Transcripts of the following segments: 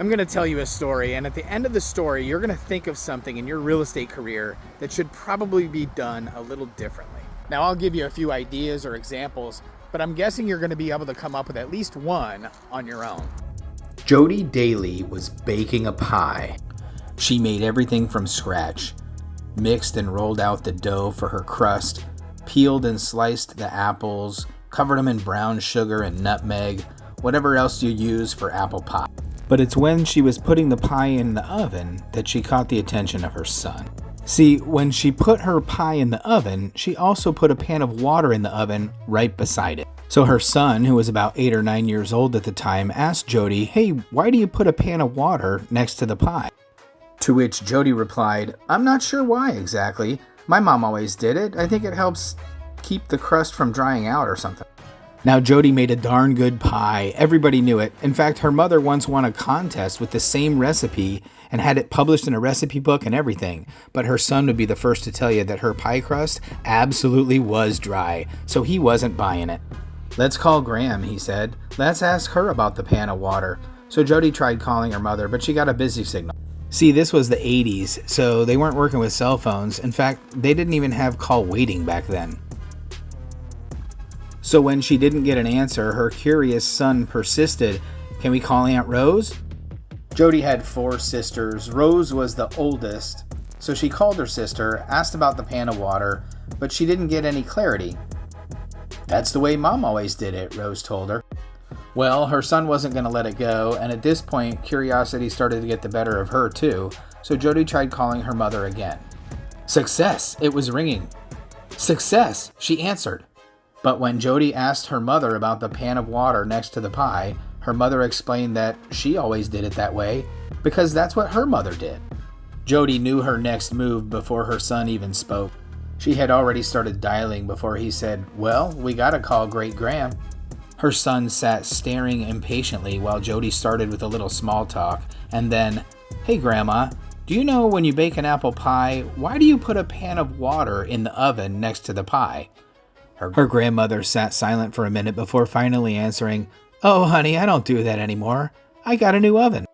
I'm going to tell you a story, and at the end of the story, you're going to think of something in your real estate career that should probably be done a little differently. Now, I'll give you a few ideas or examples, but I'm guessing you're going to be able to come up with at least one on your own. Jody Daly was baking a pie. She made everything from scratch, mixed and rolled out the dough for her crust, peeled and sliced the apples, covered them in brown sugar and nutmeg, whatever else you use for apple pie. But it's when she was putting the pie in the oven that she caught the attention of her son. See, when she put her pie in the oven, she also put a pan of water in the oven right beside it. So her son, who was about 8 or 9 years old at the time, asked Jody, "Hey, why do you put a pan of water next to the pie?" To which Jody replied, "I'm not sure why exactly. My mom always did it. I think it helps keep the crust from drying out or something." Now, Jody made a darn good pie. Everybody knew it. In fact, her mother once won a contest with the same recipe and had it published in a recipe book and everything. But her son would be the first to tell you that her pie crust absolutely was dry, so he wasn't buying it. "Let's call Graham," he said. "Let's ask her about the pan of water." So Jody tried calling her mother, but she got a busy signal. See, this was the 80s, so they weren't working with cell phones. In fact, they didn't even have call waiting back then. So when she didn't get an answer, her curious son persisted. "Can we call Aunt Rose?" Jody had 4 sisters. Rose was the oldest, so she called her sister, asked about the pan of water, but she didn't get any clarity. "That's the way Mom always did it," Rose told her. Well, her son wasn't going to let it go, and at this point, curiosity started to get the better of her too, so Jody tried calling her mother again. Success! It was ringing. "Success!" she answered. But when Jody asked her mother about the pan of water next to the pie, her mother explained that she always did it that way because that's what her mother did. Jody knew her next move before her son even spoke. She had already started dialing before he said, "Well, we gotta call Great Graham." Her son sat staring impatiently while Jody started with a little small talk, and then, "Hey Grandma, do you know when you bake an apple pie, why do you put a pan of water in the oven next to the pie?" Her grandmother sat silent for a minute before finally answering, "Oh honey, I don't do that anymore. I got a new oven.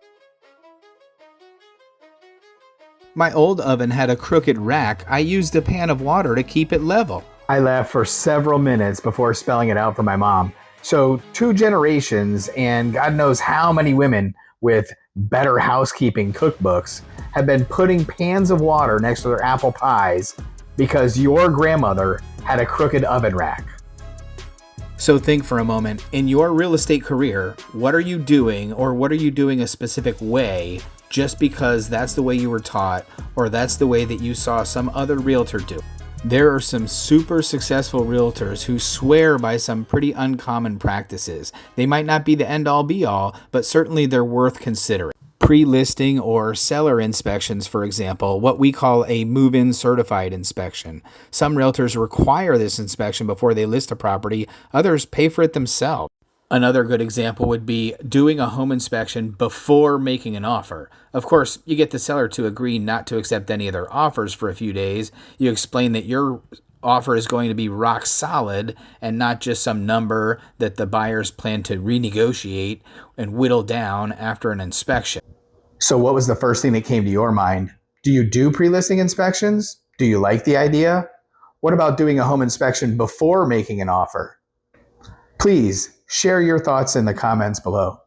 My old oven had a crooked rack. I used a pan of water to keep it level." I laughed for several minutes before spelling it out for my mom. So 2 generations and God knows how many women with Better Housekeeping cookbooks have been putting pans of water next to their apple pies because your grandmother had a crooked oven rack. So think for a moment, in your real estate career, what are you doing, or what are you doing a specific way just because that's the way you were taught or that's the way that you saw some other realtor do? There are some super successful realtors who swear by some pretty uncommon practices. They might not be the end-all be-all, but certainly they're worth considering. Pre-listing or seller inspections, for example, what we call a move-in certified inspection. Some realtors require this inspection before they list a property. Others pay for it themselves. Another good example would be doing a home inspection before making an offer. Of course, you get the seller to agree not to accept any of their offers for a few days. You explain that your offer is going to be rock solid and not just some number that the buyers plan to renegotiate and whittle down after an inspection. So what was the first thing that came to your mind? Do you do pre-listing inspections? Do you like the idea? What about doing a home inspection before making an offer? Please share your thoughts in the comments below.